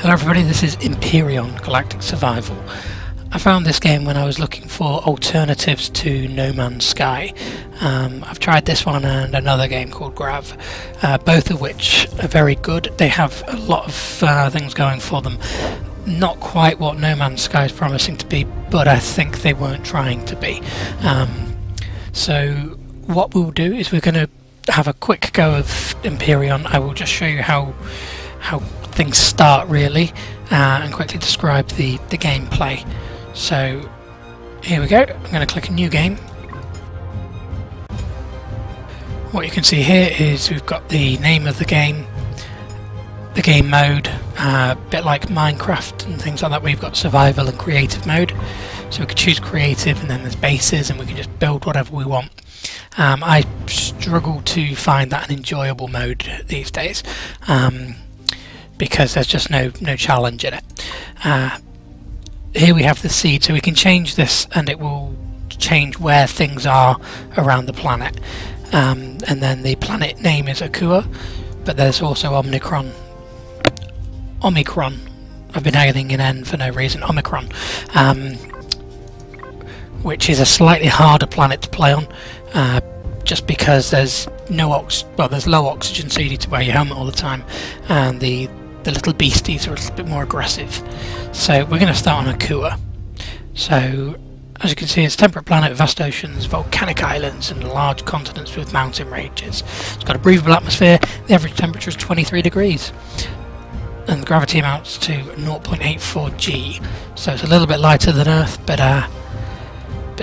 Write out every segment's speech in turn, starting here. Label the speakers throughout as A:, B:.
A: Hello everybody, this is Empyrion Galactic Survival. I found this game when I was looking for alternatives to No Man's Sky. I've tried this one and another game called Grav, both of which are very good. They have a lot of things going for them. Not quite what No Man's Sky is promising to be, but I think they weren't trying to be. So what we'll do is we're going to have a quick go of Empyrion. I will just show you how things start really, and quickly describe the gameplay. So here we go. I'm going to click a new game. What you can see here is we've got the name of the game mode, a bit like Minecraft and things like that. We've got survival and creative mode, so we could choose creative, and then there's bases, and we can just build whatever we want. I struggle to find that an enjoyable mode these days, because there's just no challenge in it. Here we have the seed, so we can change this and it will change where things are around the planet. And then the planet name is Akua, but there's also Omicron. I've been adding an N for no reason. Omicron, which is a slightly harder planet to play on, just because there's there's low oxygen, so you need to wear your helmet all the time, and the little beasties are a little bit more aggressive. So we're going to start on Akua. So as you can see, it's a temperate planet with vast oceans, volcanic islands and large continents with mountain ranges. It's got a breathable atmosphere. The average temperature is 23 degrees and the gravity amounts to 0.84 G, so it's a little bit lighter than Earth, but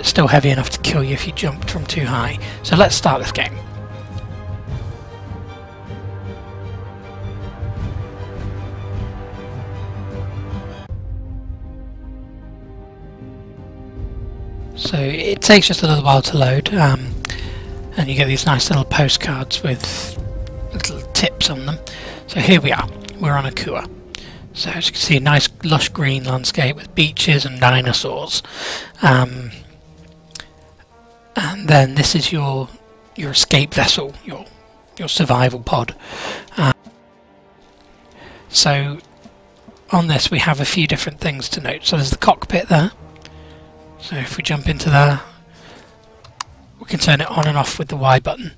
A: still heavy enough to kill you if you jumped from too high. So let's start this game. So it takes just a little while to load, and you get these nice little postcards with little tips on them. So here we are, we're on Akua. So as you can see, a nice lush green landscape with beaches and dinosaurs. And then this is your escape vessel, your survival pod. So on this we have a few different things to note. So there's the cockpit there. So if we jump into there, we can turn it on and off with the Y button.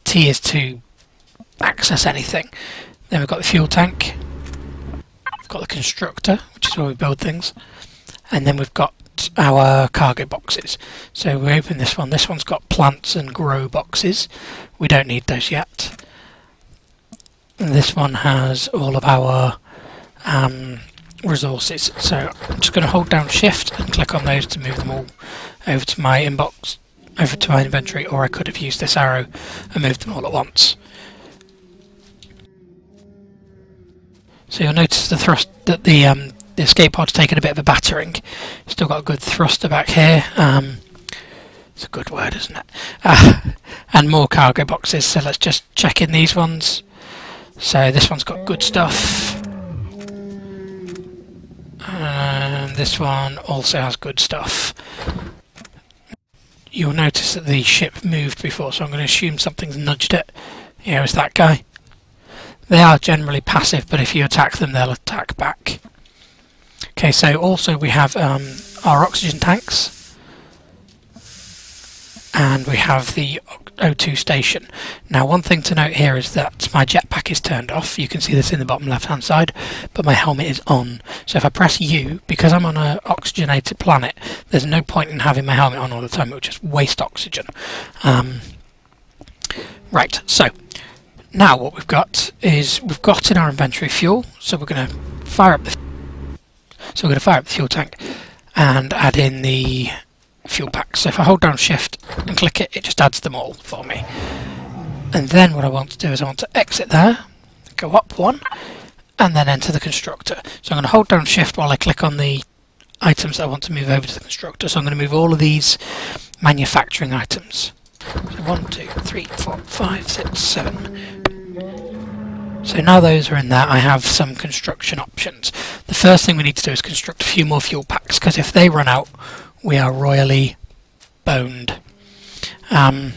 A: T is to access anything. Then we've got the fuel tank. We've got the constructor, which is where we build things. And then we've got our cargo boxes. So we open this one. This one's got plants and grow boxes. We don't need those yet. And this one has all of our resources. So I'm just going to hold down shift and click on those to move them all over to my inbox, over to my inventory, or I could have used this arrow and moved them all at once. So you'll notice that the escape pod's taken a bit of a battering. Still got a good thruster back here. It's a good word, isn't it? And more cargo boxes, so let's just check in these ones. So this one's got good stuff. And this one also has good stuff. You'll notice that the ship moved before, so I'm going to assume something's nudged it. Yeah, it's that guy. They are generally passive, but if you attack them, they'll attack back. Okay, so also we have our oxygen tanks, and we have the O2 station. Now, one thing to note here is that my jetpack is turned off. You can see this in the bottom left hand side, but my helmet is on. So if I press U, because I'm on an oxygenated planet, there's no point in having my helmet on all the time. It would just waste oxygen. Right, so now what we've got is we've got in our inventory fuel, so we're going to fire up the fuel tank and add in the fuel pack. So if I hold down shift and click it, it just adds them all for me. And then what I want to do is I want to exit there, go up one, and then enter the constructor. So I'm going to hold down shift while I click on the items that I want to move over to the constructor. So I'm going to move all of these manufacturing items. So 1, 2, 3, 4, 5, 6, 7. So now those are in there, I have some construction options. The first thing we need to do is construct a few more fuel packs, because if they run out, we are royally boned. The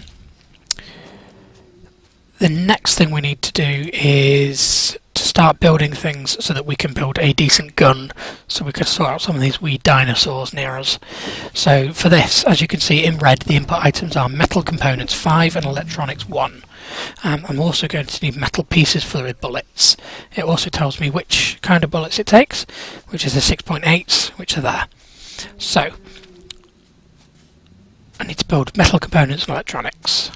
A: next thing we need to do is to start building things so that we can build a decent gun, so we could sort out some of these wee dinosaurs near us. So for this, as you can see in red, the input items are metal components 5 and electronics 1. I'm also going to need metal pieces for the bullets. It also tells me which kind of bullets it takes, which is the 6.8s, which are there. So I need to build metal components and electronics.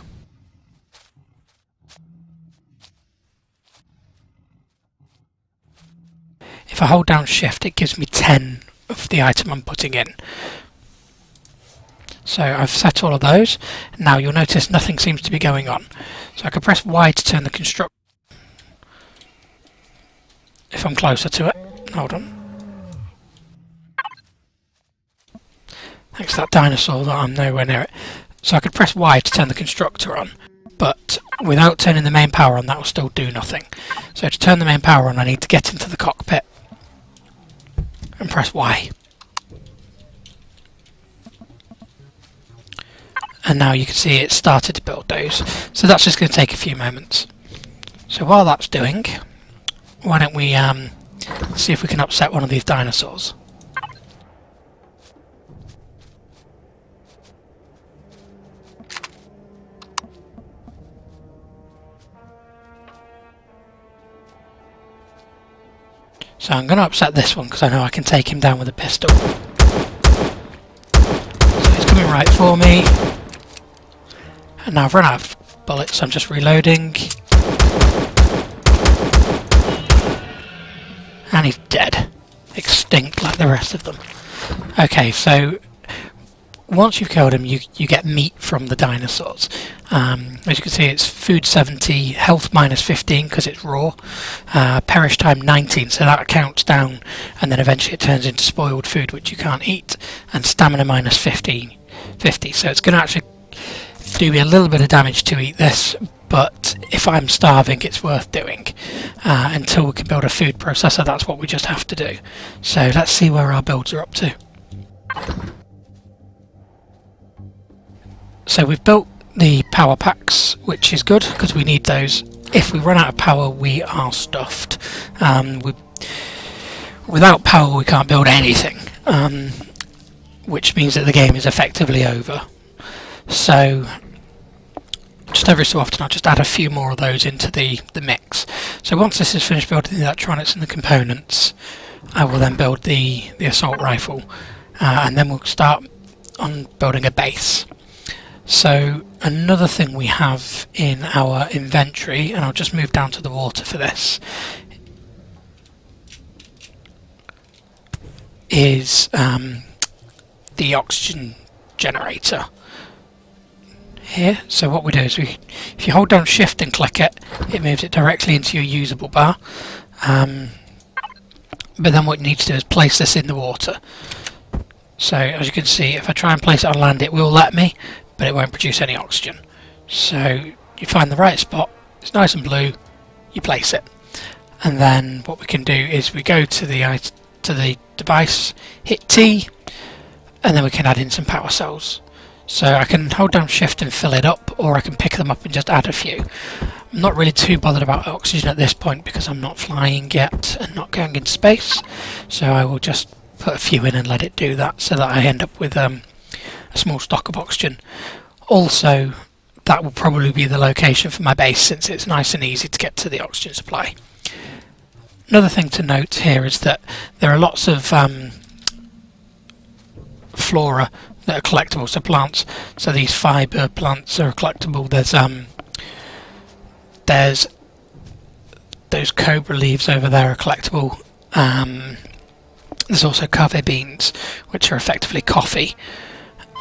A: If I hold down shift, it gives me 10 of the item I'm putting in. So I've set all of those. Now you'll notice nothing seems to be going on. So I can press Y to turn the construct if I'm closer to it. Hold on. Thanks to that dinosaur that I'm nowhere near it. So I could press Y to turn the constructor on, but without turning the main power on, that will still do nothing. So to turn the main power on, I need to get into the cockpit and press Y. And now you can see it started to build those. So that's just going to take a few moments. So while that's doing, why don't we see if we can upset one of these dinosaurs. So I'm going to upset this one because I know I can take him down with a pistol. So he's coming right for me. And now I've run out of bullets, so I'm just reloading. And he's dead. Extinct like the rest of them. Okay, so once you've killed him, you get meat from the dinosaurs. As you can see, it's food 70, health minus 15 because it's raw, perish time 19, so that counts down, and then eventually it turns into spoiled food which you can't eat, and stamina minus 50. So it's going to actually do me a little bit of damage to eat this, but if I'm starving, it's worth doing. Until we can build a food processor, that's what we just have to do. So let's see where our builds are up to. So we've built the power packs, which is good because we need those. If we run out of power, we are stuffed. Without power, we can't build anything, which means that the game is effectively over. So just every so often I'll just add a few more of those into the mix. So once this is finished building the electronics and the components, I will then build the assault rifle, and then we'll start on building a base. So another thing we have in our inventory, and I'll just move down to the water for this, is the oxygen generator here. So what we do is if you hold down shift and click it, it moves it directly into your usable bar. But then what you need to do is place this in the water. So as you can see, if I try and place it on land, it will let me, but it won't produce any oxygen. So you find the right spot, it's nice and blue, you place it. And then what we can do is we go to the device, hit T, and then we can add in some power cells. So I can hold down shift and fill it up, or I can pick them up and just add a few. I'm not really too bothered about oxygen at this point because I'm not flying yet and not going into space. So I will just put a few in and let it do that, so that I end up with a small stock of oxygen. Also, that will probably be the location for my base, since it's nice and easy to get to the oxygen supply. Another thing to note here is that there are lots of flora that are collectible, so plants. So these fibre plants are collectible. There's those cobra leaves over there are collectible. There's also cave beans, which are effectively coffee.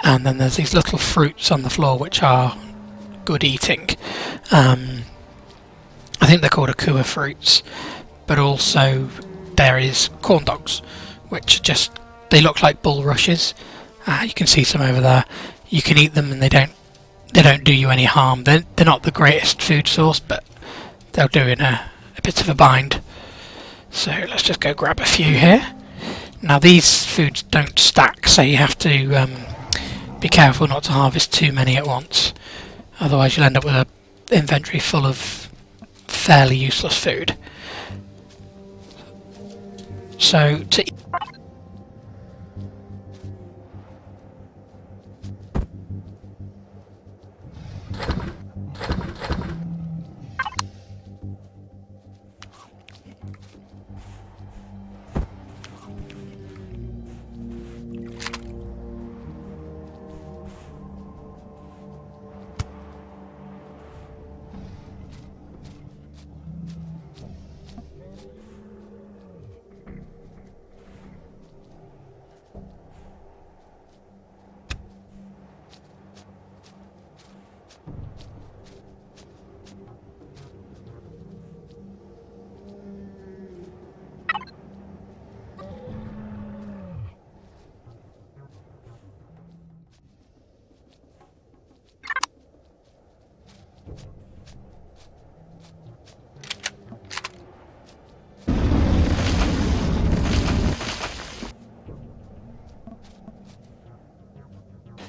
A: And then there's these little fruits on the floor which are good eating. I think they're called akua fruits. But also there is corn dogs, which they look like bulrushes. You can see some over there. You can eat them and they don't do you any harm. They're not the greatest food source, but they'll do in a bit of a bind. So let's just go grab a few here. Now these foods don't stack, so you have to be careful not to harvest too many at once. Otherwise you'll end up with an inventory full of fairly useless food. So to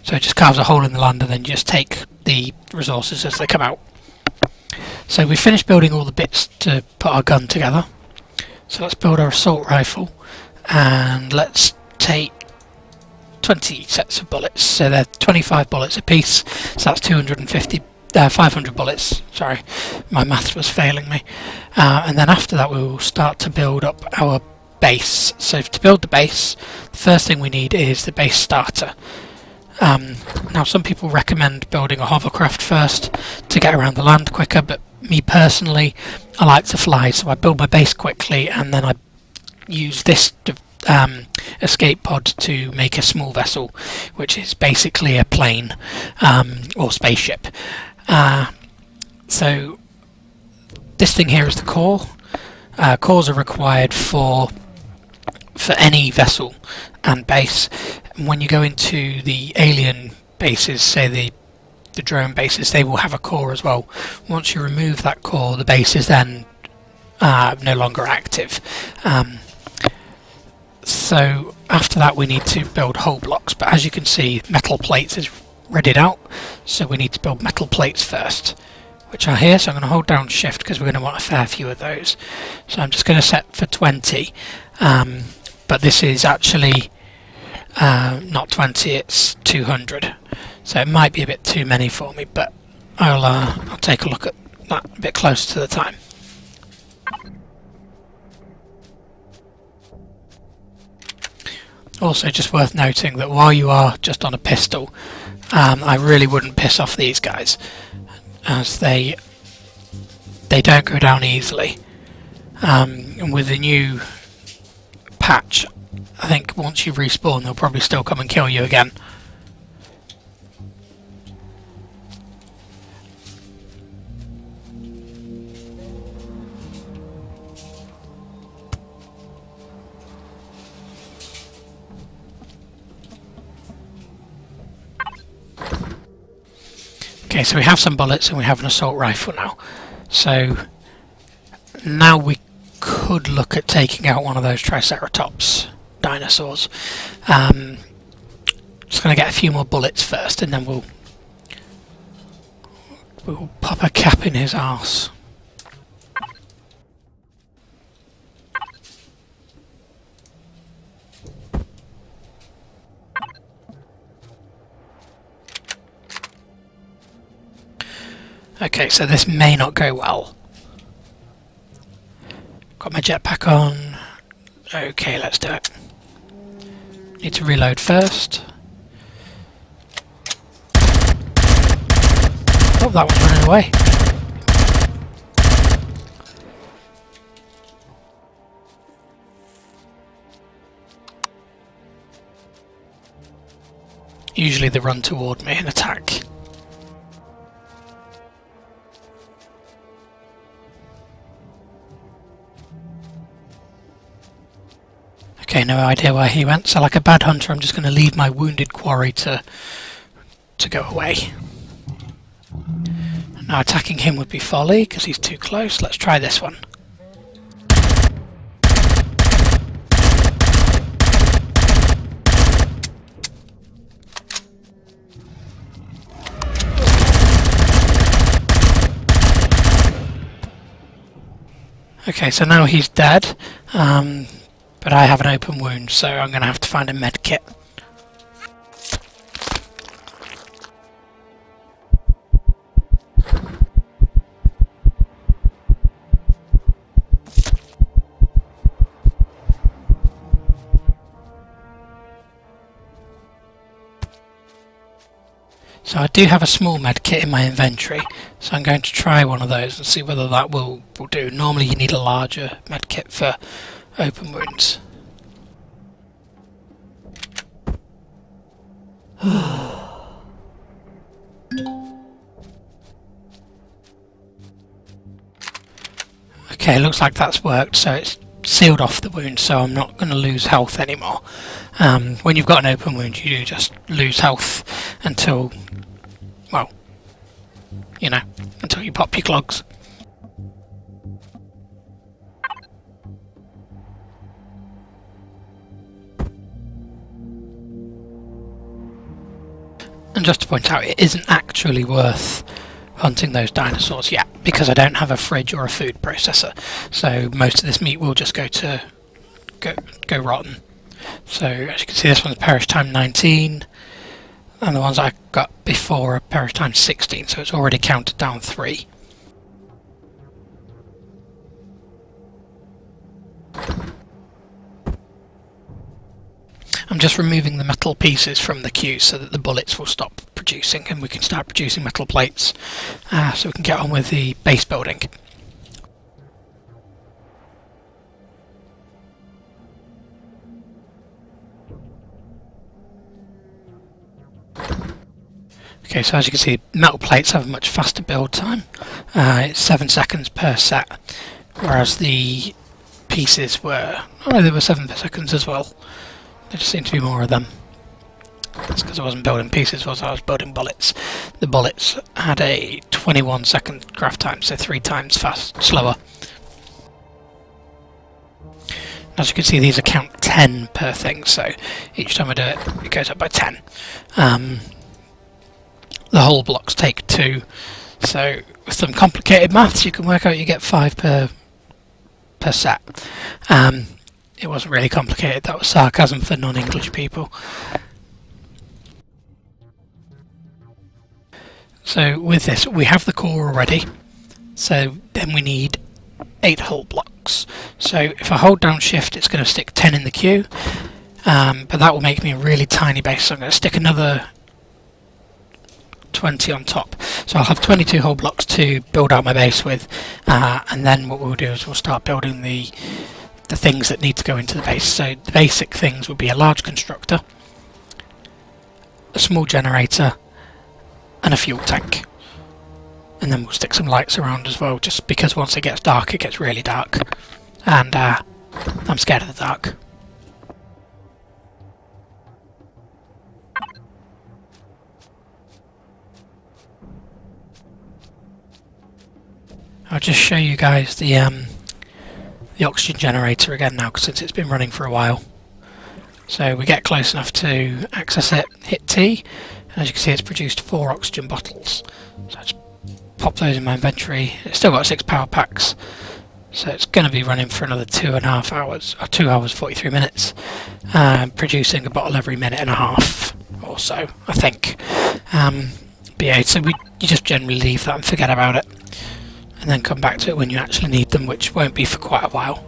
A: So it just carves a hole in the land and then just take the resources as they come out. So we finished building all the bits to put our gun together. So let's build our assault rifle and let's take 20 sets of bullets. So they're 25 bullets a piece, so that's 500 bullets, sorry, my maths was failing me. And then after that we will start to build up our base. So to build the base, the first thing we need is the base starter. Now some people recommend building a hovercraft first to get around the land quicker, but me personally, I like to fly, so I build my base quickly and then I use this escape pod to make a small vessel, which is basically a plane or spaceship. So this thing here is the core. Cores are required for any vessel and base. And when you go into the alien bases, say the drone bases, they will have a core as well. Once you remove that core, the base is then no longer active. So after that we need to build hull blocks, but as you can see metal plates is readied out, so we need to build metal plates first, which are here. So I'm going to hold down shift because we're going to want a fair few of those. So I'm just going to set for 20, but this is actually not 20, it's 200, so it might be a bit too many for me, but I'll take a look at that a bit closer to the time. Also just worth noting that while you are just on a pistol, I really wouldn't piss off these guys, as they don't go down easily. And with the new patch, I think once you respawn they'll probably still come and kill you again. Okay, so we have some bullets and we have an assault rifle now. So now we could look at taking out one of those Triceratops dinosaurs. Just going to get a few more bullets first and then we'll pop a cap in his arse. Okay, so this may not go well. Got my jetpack on. Okay, let's do it. Need to reload first. Oh, that one's running away. Usually they run toward me and attack. Okay, no idea where he went, so like a bad hunter I'm just going to leave my wounded quarry to go away. Now attacking him would be folly because he's too close. Let's try this one. Okay, so now he's dead. but I have an open wound, so I'm going to have to find a med kit. So I do have a small med kit in my inventory, so I'm going to try one of those and see whether that will do. Normally you need a larger med kit for open wounds. Okay, looks like that's worked, so it's sealed off the wound, so I'm not going to lose health anymore. When you've got an open wound, you do just lose health until, well, you know, until you pop your clogs. And just to point out, it isn't actually worth hunting those dinosaurs yet, because I don't have a fridge or a food processor, so most of this meat will just go rotten. So as you can see, this one's perish time 19, and the ones I got before are perish time 16, so it's already counted down 3. I'm just removing the metal pieces from the queue so that the bullets will stop producing and we can start producing metal plates, so we can get on with the base building. Okay, so as you can see, metal plates have a much faster build time. It's 7 seconds per set, whereas the pieces were, oh, they were 7 seconds as well. There just seemed to be more of them. That's because I wasn't building pieces, I was building bullets. The bullets had a 21-second craft time, so 3 times slower. As you can see, these account 10 per thing, so each time I do it, it goes up by 10. The whole blocks take 2, so with some complicated maths you can work out you get 5 per set. It wasn't really complicated, that was sarcasm for non-English people. So with this, we have the core already, so then we need 8 hull blocks. So if I hold down shift, it's going to stick 10 in the queue, but that will make me a really tiny base, so I'm going to stick another 20 on top. So I'll have 22 hull blocks to build out my base with, and then what we'll do is we'll start building the things that need to go into the base. So the basic things would be a large constructor, a small generator, and a fuel tank. And then we'll stick some lights around as well, just because once it gets dark, it gets really dark. And I'm scared of the dark. I'll just show you guys the oxygen generator again now, since it's been running for a while. So we get close enough to access it, hit T, and as you can see it's produced 4 oxygen bottles. So I just pop those in my inventory. It's still got 6 power packs, so it's going to be running for another 2.5 hours, or 2 hours 43 minutes, producing a bottle every minute and a half or so, I think. But yeah, so you just generally leave that and forget about it, and then come back to it when you actually need them, which won't be for quite a while.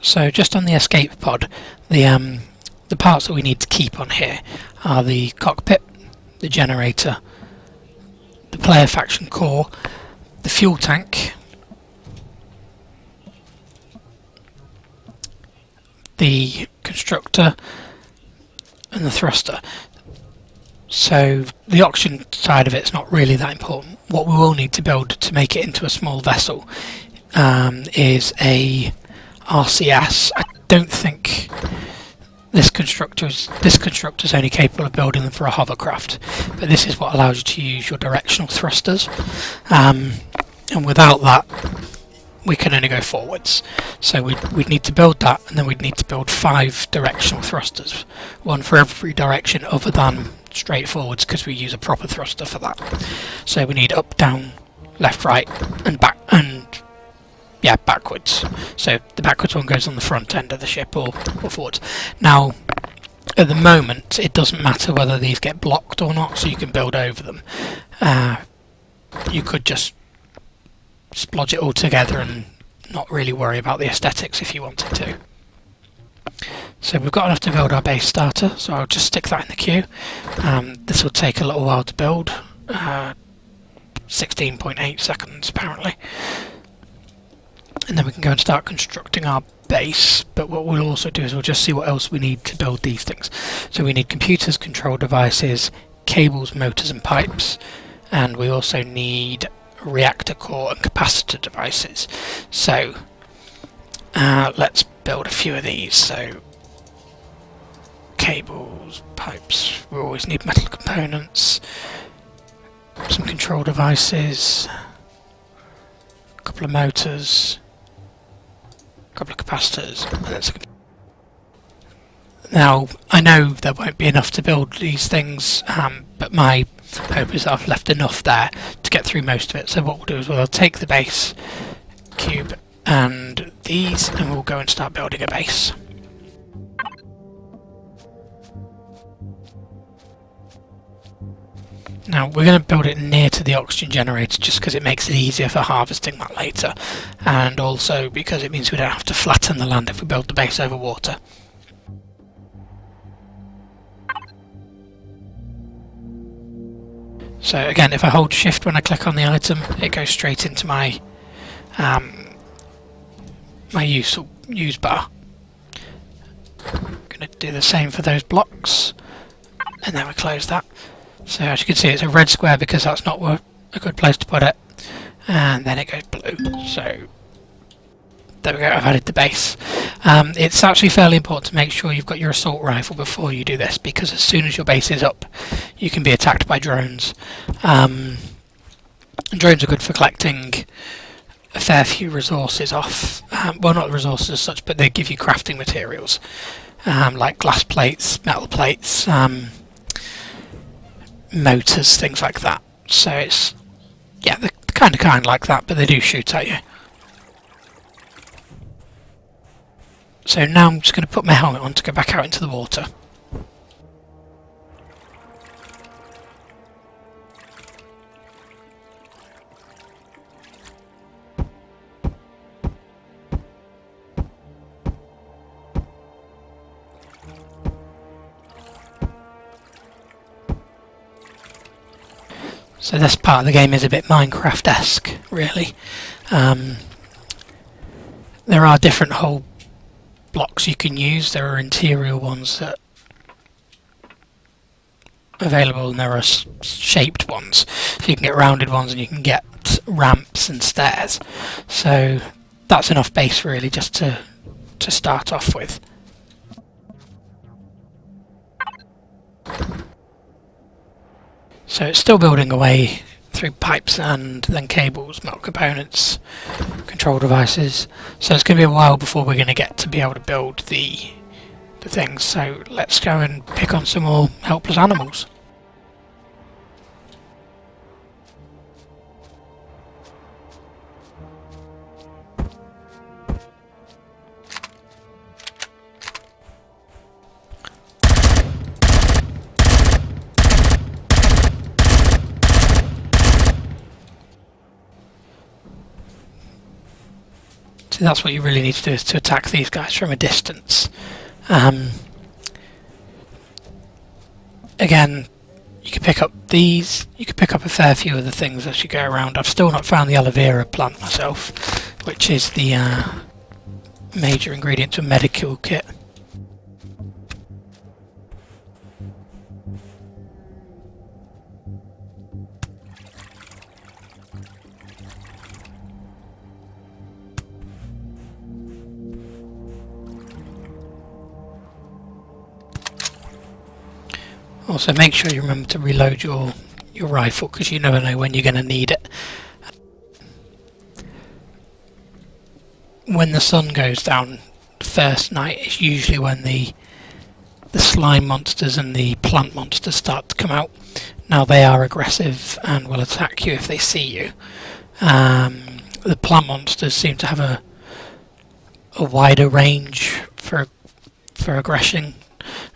A: So just on the escape pod, the parts that we need to keep on here are the cockpit, the generator, the player faction core, the fuel tank, the constructor, and the thruster. So the oxygen side of it's not really that important. What we will need to build to make it into a small vessel is a RCS. I don't think this constructor's only capable of building them for a hovercraft, but this is what allows you to use your directional thrusters. And without that, we can only go forwards. So we'd need to build that, and then we'd need to build 5 directional thrusters, one for every direction other than straight forwards, because we use a proper thruster for that. So we need up, down, left, right, and back, and yeah, backwards. So the backwards one goes on the front end of the ship, or forwards. Now, at the moment, it doesn't matter whether these get blocked or not, so you can build over them. You could just splodge it all together and not really worry about the aesthetics if you wanted to. So we've got enough to build our base starter, so I'll just stick that in the queue. This will take a little while to build, 16.8 seconds apparently. And then we can go and start constructing our base, but what we'll also do is we'll just see what else we need to build these things. So we need computers, control devices, cables, motors and pipes, and we also need reactor core and capacitor devices. So let's build a few of these. So cables, pipes, we always need metal components, some control devices, a couple of motors, a couple of capacitors, and that's now, I know there won't be enough to build these things, but my hope is that I've left enough there to get through most of it. So what we'll do is we'll take the base cube and these, and we'll go and start building a base. Now we're going to build it near to the oxygen generator just because it makes it easier for harvesting that later, and also because it means we don't have to flatten the land if we build the base over water. So again, if I hold shift when I click on the item, it goes straight into my my use bar. I'm going to do the same for those blocks, and then we close that. So as you can see, it's a red square because that's not a good place to put it, and then it goes blue. So there we go, I've added the base. It's actually fairly important to make sure you've got your assault rifle before you do this, because as soon as your base is up, you can be attacked by drones. And drones are good for collecting a fair few resources off. Well, not resources as such, but they give you crafting materials, like glass plates, metal plates, motors, things like that. So it's, yeah, they're kind of like that, but they do shoot at you. So now I'm just going to put my helmet on to go back out into the water. So this part of the game is a bit Minecraft-esque, really. There are different whole blocks you can use. There are interior ones that are available, and there are shaped ones. So you can get rounded ones, and you can get ramps and stairs. So that's enough base really just to start off with. So it's still building away through pipes and then cables, metal components, control devices. So it's going to be a while before we're going to get to be able to build the things. So let's go and pick on some more helpless animals. So that's what you really need to do, is to attack these guys from a distance. Again, you can pick up these, you can pick up a fair few of the things as you go around. I've still not found the aloe vera plant myself, which is the major ingredient to a medical kit. Also, make sure you remember to reload your rifle, because you never know when you're going to need it. when the sun goes down the first night is usually when the slime monsters and the plant monsters start to come out. Now they are aggressive and will attack you if they see you. The plant monsters seem to have a wider range for aggression.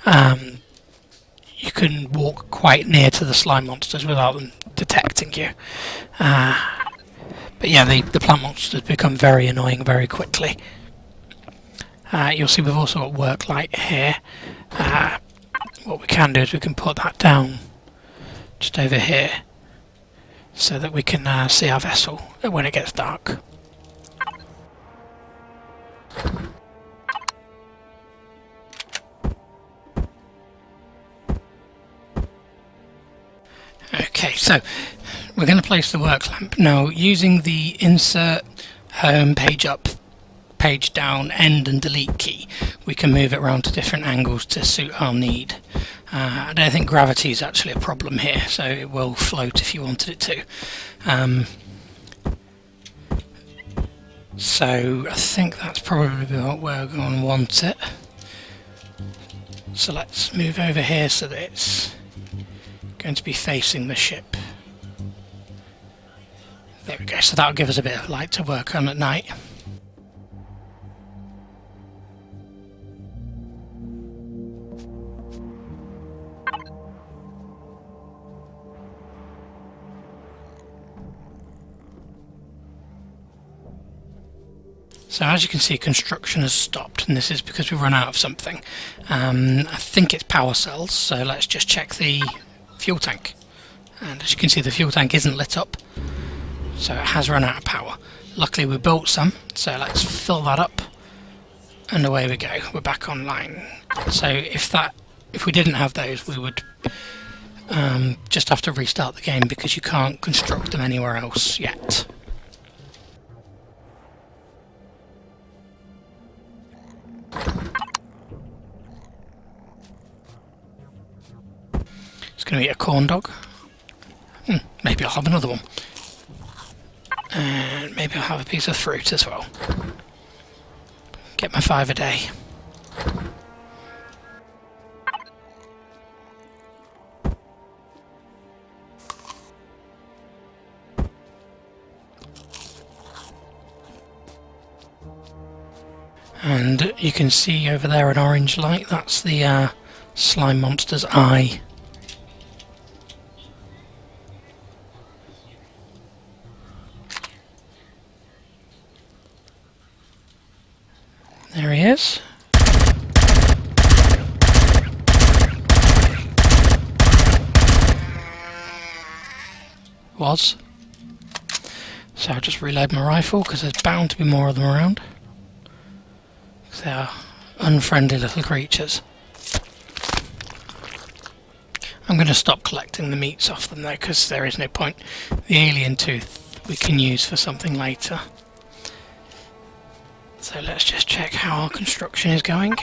A: You can walk quite near to the slime monsters without them detecting you. But yeah, the plant monsters become very annoying very quickly. You'll see we've also got work light here. What we can do is we can put that down just over here so that we can see our vessel when it gets dark. Okay, so we're going to place the work lamp. Now, using the insert, home, page up, page down, end and delete key, we can move it around to different angles to suit our need. I don't think gravity is actually a problem here, so it will float if you wanted it to. So I think that's probably what we're going to want it. So let's move over here so that it's going to be facing the ship. There we go, so that'll give us a bit of light to work on at night. So as you can see, construction has stopped, and this is because we've run out of something. I think it's power cells, so let's just check the fuel tank. And as you can see, the fuel tank isn't lit up, so it has run out of power. Luckily we built some, so let's fill that up, and away we go. We're back online. So if we didn't have those, we would just have to restart the game because you can't construct them anywhere else yet. It's going to eat a corn dog. Maybe I'll have another one. And maybe I'll have a piece of fruit as well. Get my 5 a day. And you can see over there an orange light, that's the slime monster's eye. There he is. Was. So I'll just reload my rifle because there's bound to be more of them around. They are unfriendly little creatures. I'm going to stop collecting the meats off them though, because there is no point. The alien tooth we can use for something later. So let's just check how our construction is going.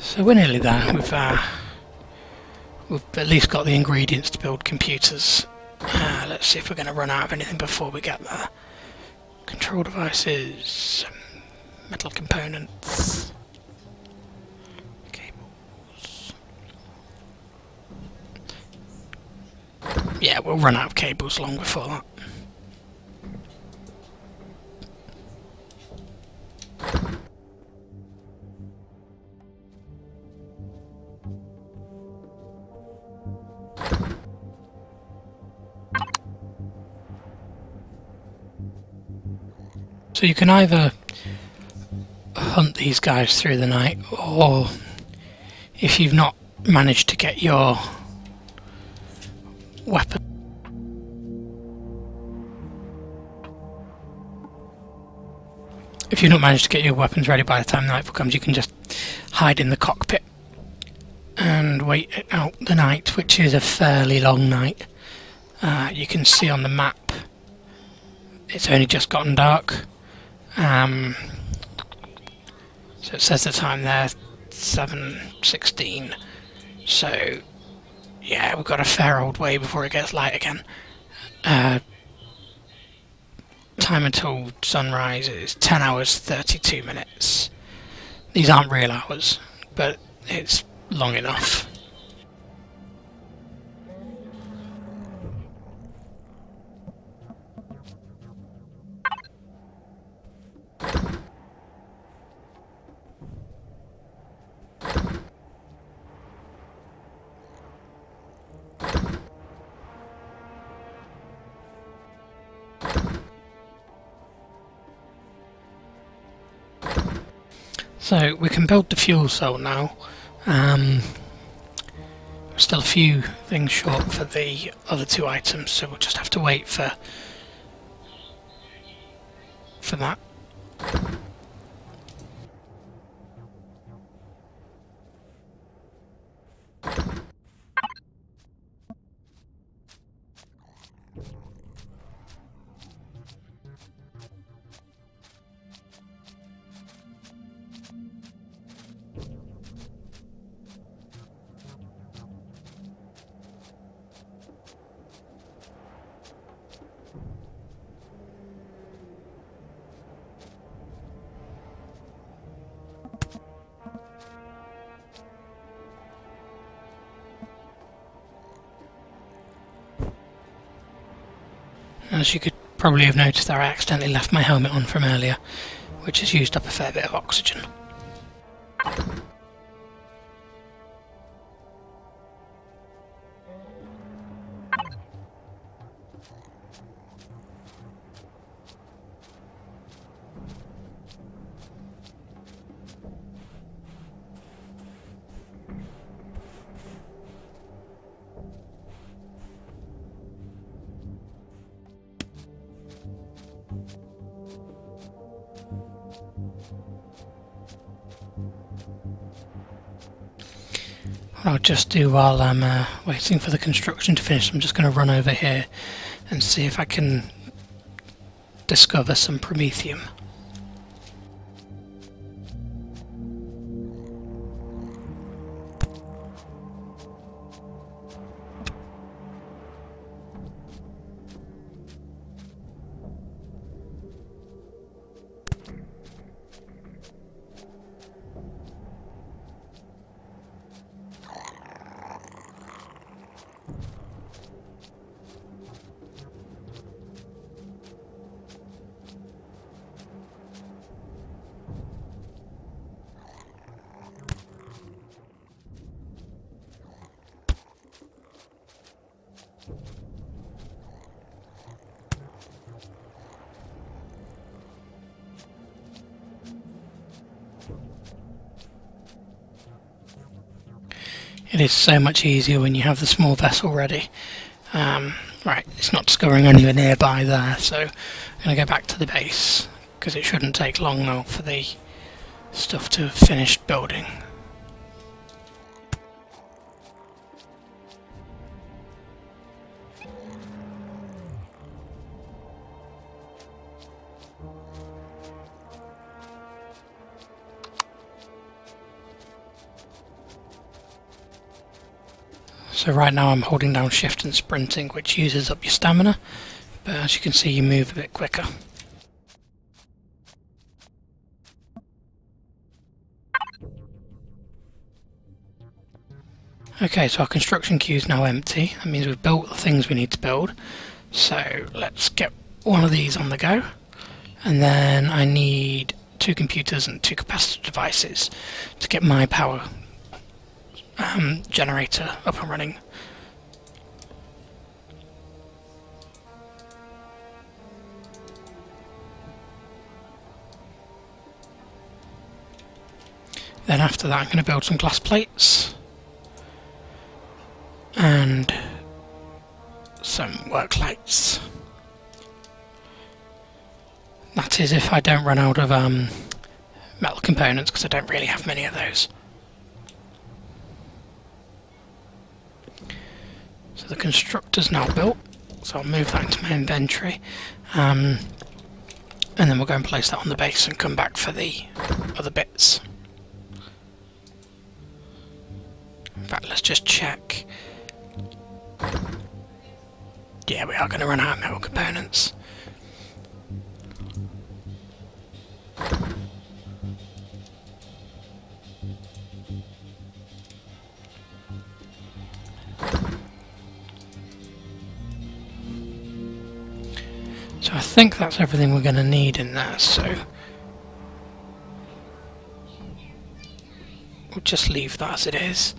A: So we're nearly there. We've at least got the ingredients to build computers. Let's see if we're going to run out of anything before we get there. Control devices, metal components, cables. Yeah, we'll run out of cables long before that. So you can either hunt these guys through the night, or if you've not managed to get your weapon, weapons ready by the time nightfall comes, you can just hide in the cockpit and wait out the night, which is a fairly long night. You can see on the map it's only just gotten dark. So it says the time there, 7:16. So yeah, we've got a fair old way before it gets light again. Time time until sunrise is 10 hours 32 minutes. These aren't real hours, but it's long enough. So we can build the fuel cell now. Still a few things short for the other two items, so we'll just have to wait for that. As you could probably have noticed there, I accidentally left my helmet on from earlier, which has used up a fair bit of oxygen. What I'll just do while I'm waiting for the construction to finish, I'm just going to run over here and see if I can discover some promethium. It is so much easier when you have the small vessel ready. Right, it's not discovering anywhere nearby there, so I'm going to go back to the base, because it shouldn't take long now for the stuff to have finished building. So right now I'm holding down shift and sprinting, which uses up your stamina, but as you can see you move a bit quicker. Okay, so our construction queue is now empty. That means we've built the things we need to build. So let's get one of these on the go. And then I need 2 computers and 2 capacitor devices to get my power generator up and running. Then after that I'm going to build some glass plates and some work lights. That is if I don't run out of metal components, because I don't really have many of those. So the constructor's now built, so I'll move that into my inventory, and then we'll go and place that on the base and come back for the other bits. In fact, let's just check. Yeah, we are going to run out of metal components. So I think that's everything we're going to need in there, so we'll just leave that as it is.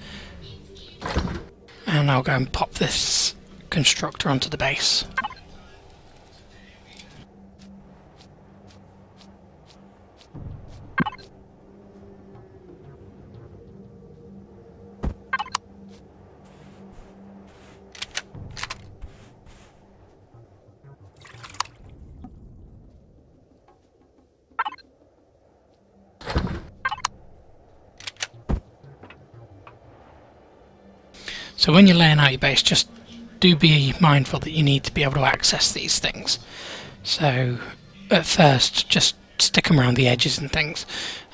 A: And I'll go and pop this constructor onto the base. So when you're laying out your base, just do be mindful that you need to be able to access these things. So at first, just stick them around the edges and things,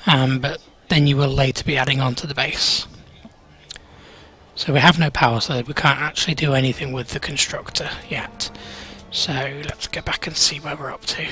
A: but then you will later be adding on to the base. So we have no power, so we can't actually do anything with the constructor yet. So let's go back and see where we're up to.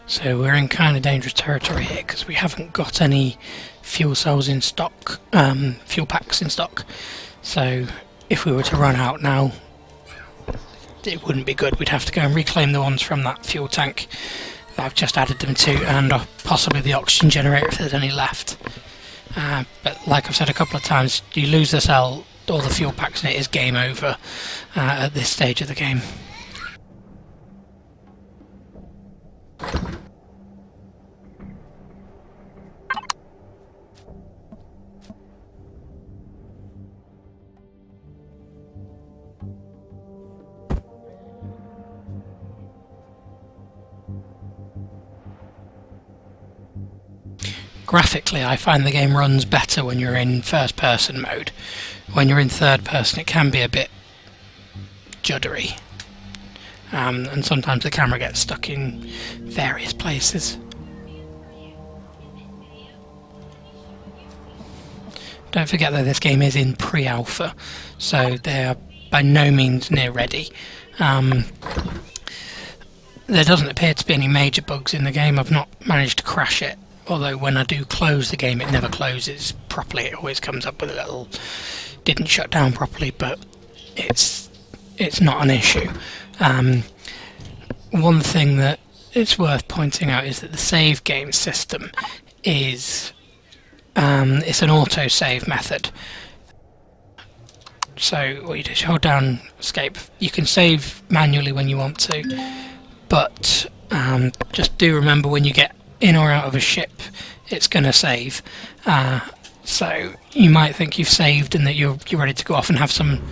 A: So we're in kind of dangerous territory here because we haven't got any fuel cells in stock, fuel packs in stock. So if we were to run out now, it wouldn't be good. We'd have to go and reclaim the ones from that fuel tank that I've just added them to, and possibly the oxygen generator if there's any left. But like I've said a couple of times, you lose the cell or the fuel packs and it is game over at this stage of the game. Graphically, I find the game runs better when you're in first-person mode. When you're in third-person, it can be a bit juddery, and sometimes the camera gets stuck in various places. Don't forget that this game is in pre-alpha, so they are by no means near ready. There doesn't appear to be any major bugs in the game. I've not managed to crash it. Although when I do close the game, it never closes properly. It always comes up with a little "didn't shut down properly," but it's not an issue. One thing that it's worth pointing out is that the save game system is it's an auto-save method. So what you do is hold down escape. You can save manually when you want to, but just do remember when you get in or out of a ship, it's going to save. So you might think you've saved and that you're ready to go off and have some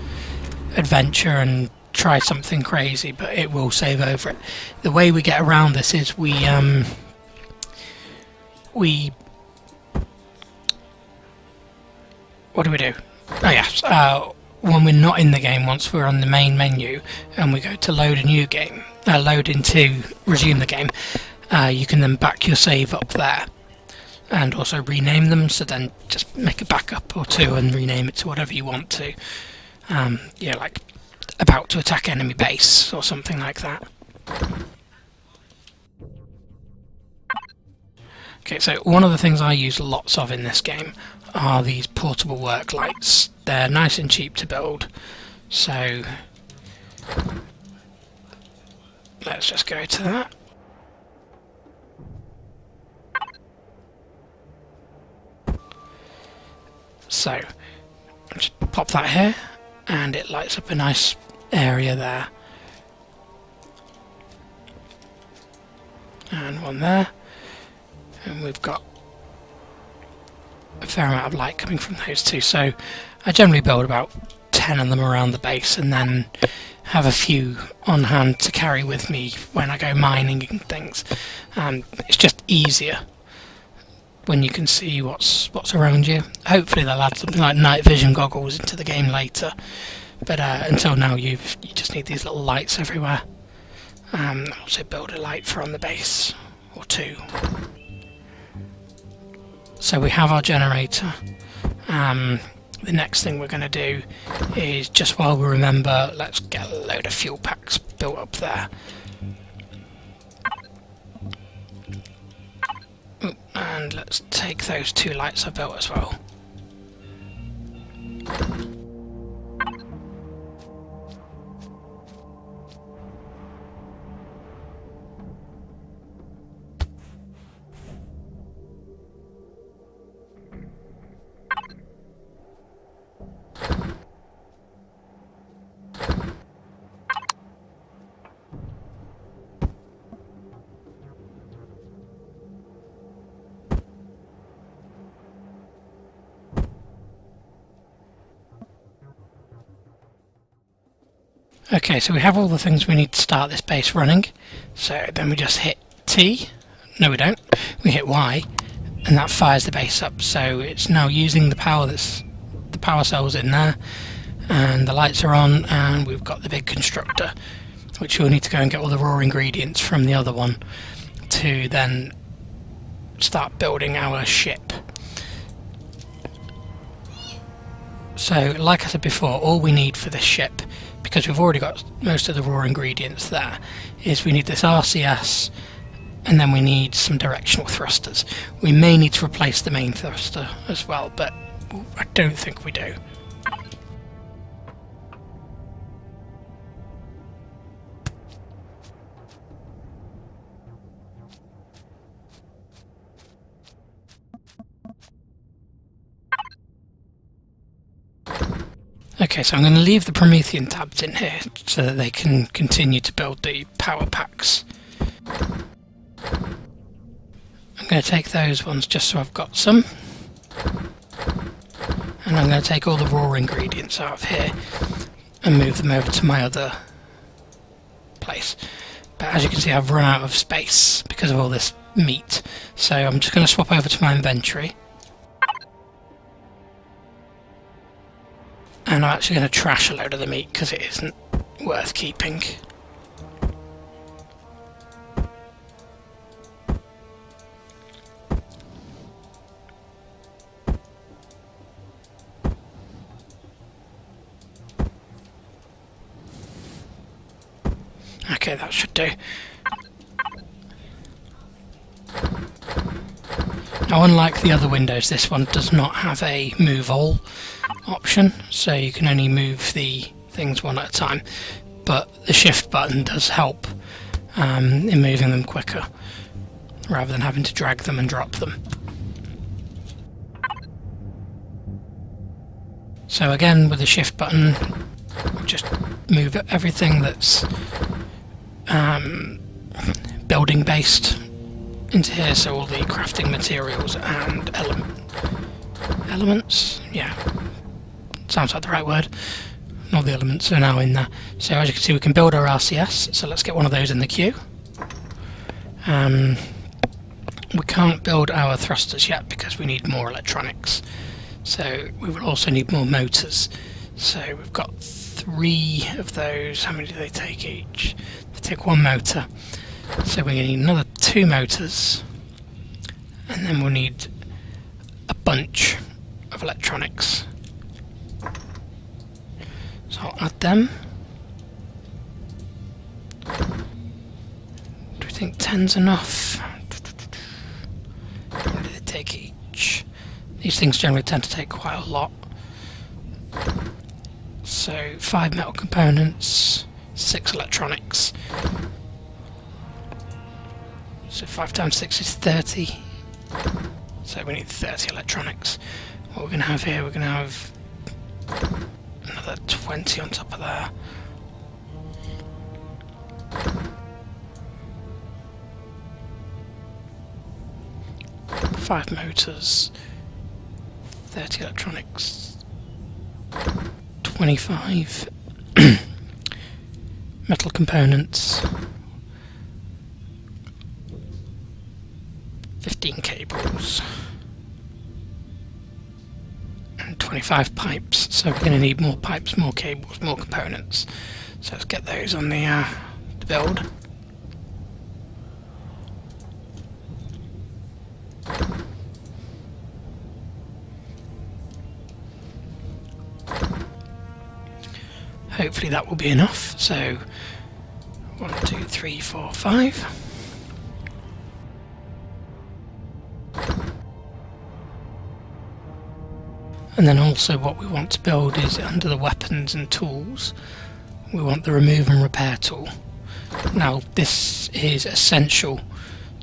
A: adventure and try something crazy, but it will save over it. The way we get around this is we what do we do? Oh yes, when we're not in the game, once we're on the main menu and we go to load a new game, load into resume the game, you can then back your save up there and also rename them, so then just make a backup or two and rename it to whatever you want to. Yeah, like about to attack enemy base or something like that. Okay, so one of the things I use lots of in this game are these portable work lights. They're nice and cheap to build, so let's just go to that. So, just pop that here, and it lights up a nice area there. and one there, and we've got a fair amount of light coming from those two. So I generally build about 10 of them around the base and then have a few on hand to carry with me when I go mining and things. It's just easier when you can see what's around you. Hopefully they'll add something like night vision goggles into the game later, but until now you just need these little lights everywhere. Also build a light for on the base, or two. So we have our generator. The next thing we're going to do is, just while we remember, let's get a load of fuel packs built up there. And let's take those two lights I built as well. Okay, so we have all the things we need to start this base running. So then we just hit T. No, we don't. We hit Y, and that fires the base up. So it's now using the power the power cells in there, and the lights are on, and we've got the big constructor, which we'll need to go and get all the raw ingredients from the other one to then start building our ship. So, like I said before, all we need for this ship, because we've already got most of the raw ingredients there, is we need this RCS, and then we need some directional thrusters. We may need to replace the main thruster as well, but I don't think we do. Okay, so I'm going to leave the Promethean tabs in here so that they can continue to build the power packs. I'm going to take those ones just so I've got some. And I'm going to take all the raw ingredients out of here and move them over to my other place. But as you can see, I've run out of space because of all this meat. So I'm just going to swap over to my inventory. And I'm actually going to trash a load of the meat because it isn't worth keeping. Okay, that should do. Now, unlike the other windows, this one does not have a move all option, so you can only move the things one at a time, but the shift button does help in moving them quicker rather than having to drag them and drop them. So again, with the shift button, we'll just move everything that's building based into here, so all the crafting materials and elements, yeah, sounds like the right word. All the elements are now in there. So as you can see, we can build our RCS, so let's get one of those in the queue. We can't build our thrusters yet because we need more electronics, so we will also need more motors. So we've got 3 of those. How many do they take each? They take 1 motor, so we need another 2 motors, and then we'll need a bunch of electronics. So I'll add them. Do we think 10's enough? How many do they take each? These things generally tend to take quite a lot. So 5 metal components, 6 electronics. So 5 times 6 is 30. So we need 30 electronics. What we're going to have here, we're going to have another 20 on top of there. 5 motors, 30 electronics, 25 metal components, 15 cables, and 25 pipes. So we're going to need more pipes, more cables, more components. So let's get those on the build. Hopefully that will be enough. So 1, 2, 3, 4, 5. And then also what we want to build is under the weapons and tools, we want the remove and repair tool. Now this is essential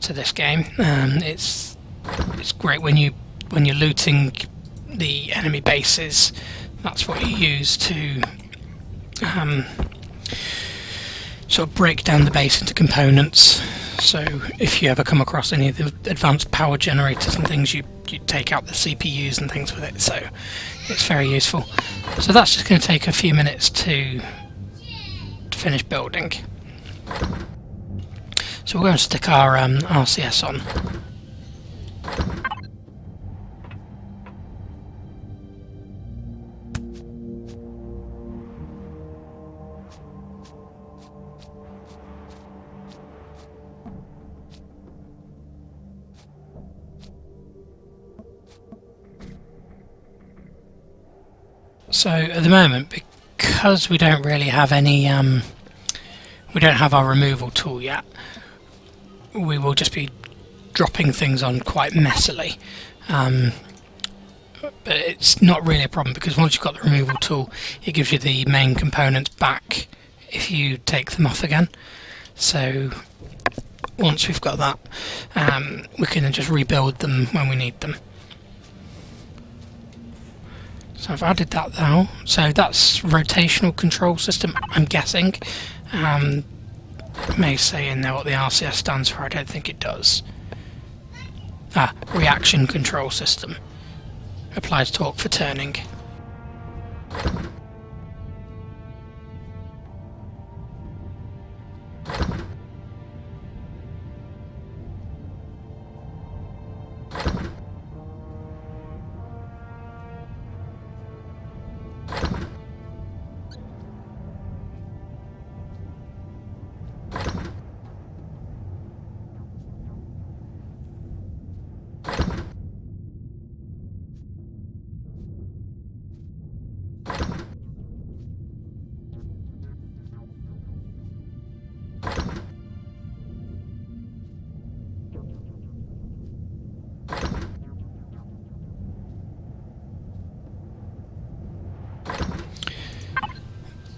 A: to this game. It's great when you're looting the enemy bases. That's what you use to sort of break down the base into components. So if you ever come across any of the advanced power generators and things, you take out the CPUs and things with it, so it's very useful. So that's just going to take a few minutes to finish building. So we're going to stick our RCS on. So at the moment, because we don't really have any, we don't have our removal tool yet, we will just be dropping things on quite messily. But it's not really a problem, because once you've got the removal tool, it gives you the main components back if you take them off again. So once we've got that, we can then just rebuild them when we need them. So I've added that now. So that's rotational control system, I'm guessing. It may say in there what the RCS stands for, I don't think it does. Reaction control system. Applies torque for turning.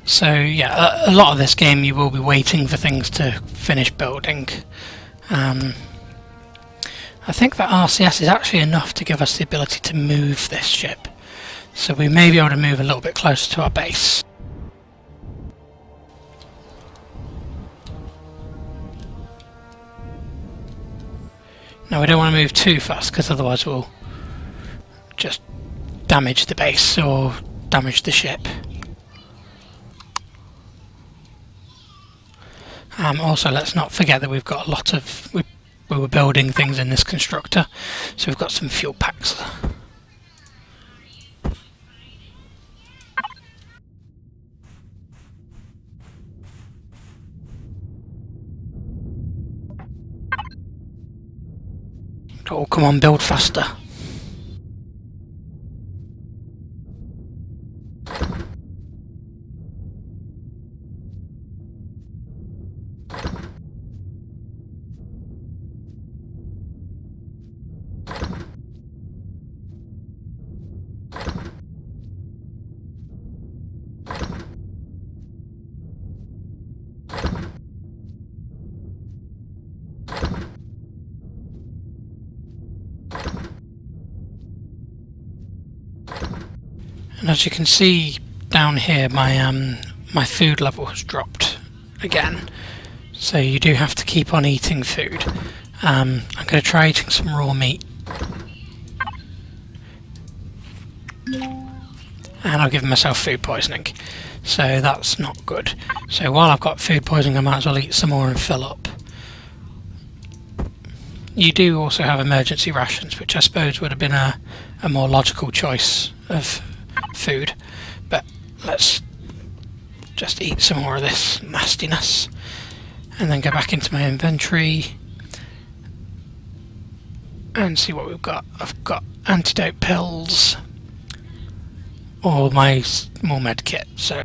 A: So yeah, a lot of this game you will be waiting for things to finish building. I think that RCS is actually enough to give us the ability to move this ship. So we may be able to move a little bit closer to our base. Now we don't want to move too fast, because otherwise we'll just damage the base or damage the ship. Also, let's not forget that we've got a lot of... we were building things in this constructor, so we've got some fuel packs. Oh, come on, build faster. And as you can see down here, my food level has dropped again. So you do have to keep on eating food. I'm going to try eating some raw meat And I've given myself food poisoning, so that's not good. So while I've got food poisoning, I might as well eat some more and fill up. You do also have emergency rations, which I suppose would have been a more logical choice of food, but let's just eat some more of this nastiness and then go back into my inventory and see what we've got. I've got antidote pills or my small med kit, so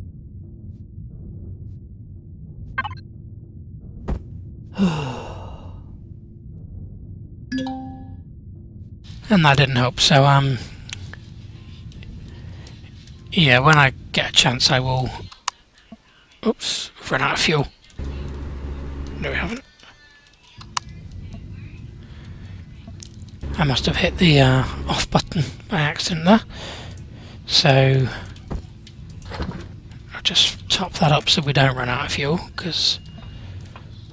A: and that didn't help, so yeah, when I get a chance I will... Oops, we've run out of fuel. No, we haven't. I must have hit the off button by accident there. So I'll just top that up so we don't run out of fuel, because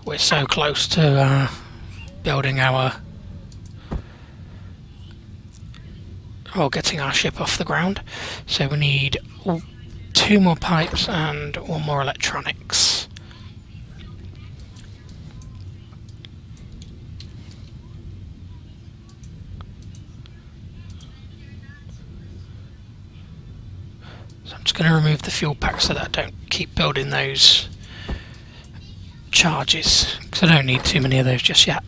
A: we're so close to building our... or getting our ship off the ground. So we need 2 more pipes and 1 more electronics. So I'm just going to remove the fuel pack so that I don't keep building those charges, because I don't need too many of those just yet.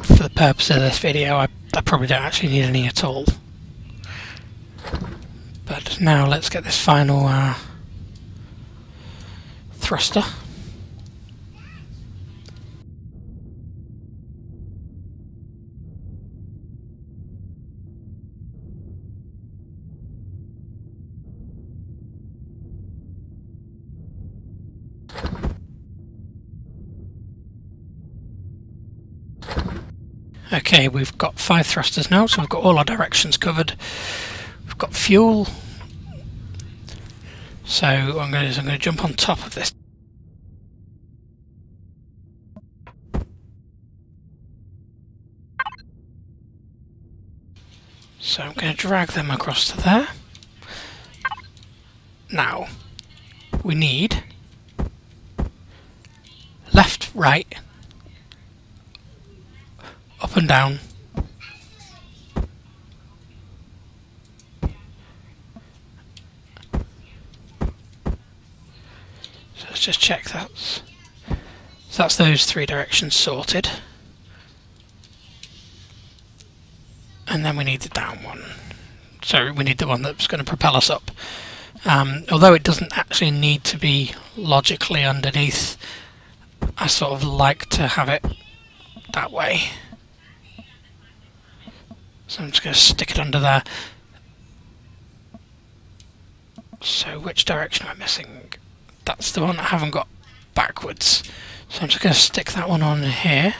A: For the purpose of this video, I probably don't actually need any at all. But now let's get this final thruster. Okay, we've got 5 thrusters now, so we've got all our directions covered. We've got fuel. So what I'm going to do is I'm going to jump on top of this. So I'm going to drag them across to there. Now, we need left, right, up and down, so let's just check that. So that's those 3 directions sorted, and then we need the down one, so we need the one that's going to propel us up. Although it doesn't actually need to be logically underneath, I sort of like to have it that way. So I'm just going to stick it under there. So which direction am I missing? That's the one I haven't got backwards. So I'm just going to stick that one on here.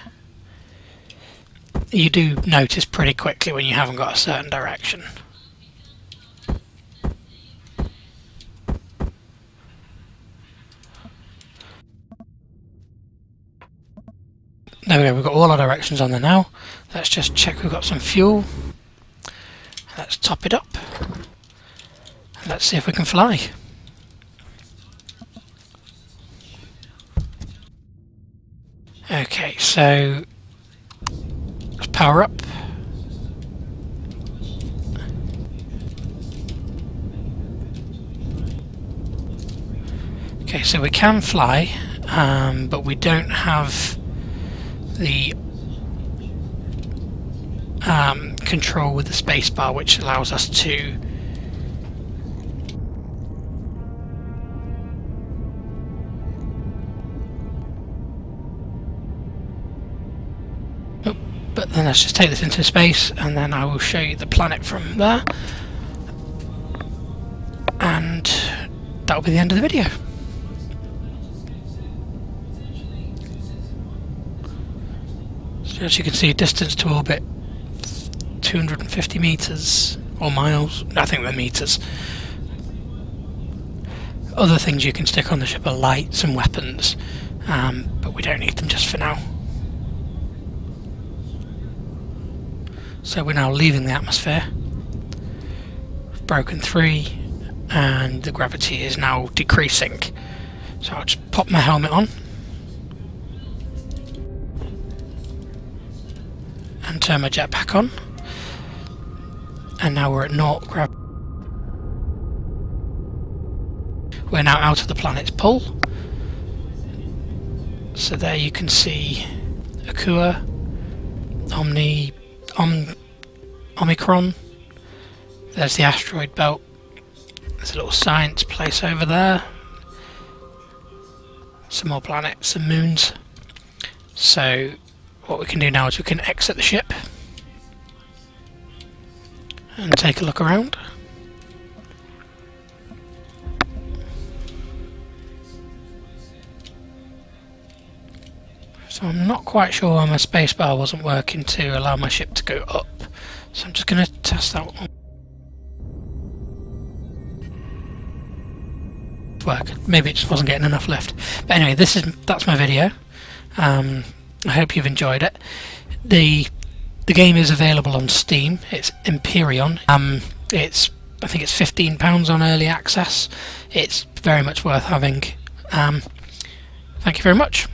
A: You do notice pretty quickly when you haven't got a certain direction. There we go, we've got all our directions on there now. Let's just check we've got some fuel. Let's top it up. Let's see if we can fly. Okay, so let's power up. Okay, so we can fly, but we don't have the control with the spacebar, which allows us to but then let's just take this into space and then I will show you the planet from there, and that'll be the end of the video. So as you can see, distance to orbit 250 meters or miles. I think they're meters. Other things you can stick on the ship are lights and weapons, but we don't need them just for now. So we're now leaving the atmosphere. We've broken 3 and the gravity is now decreasing. So I'll just pop my helmet on and turn my jetpack on. And now we're at 0 gravity. We're now out of the planet's pull. So there you can see Akua, Omicron. There's the asteroid belt. There's a little science place over there. Some more planets and moons. So what we can do now is we can exit the ship and take a look around. So I'm not quite sure why my spacebar wasn't working to allow my ship to go up. So I'm just going to test that one. Work. Maybe it just wasn't getting enough lift. But anyway, that's my video. I hope you've enjoyed it. The game is available on Steam. It's Empyrion. I think it's £15 on early access. It's very much worth having. Thank you very much.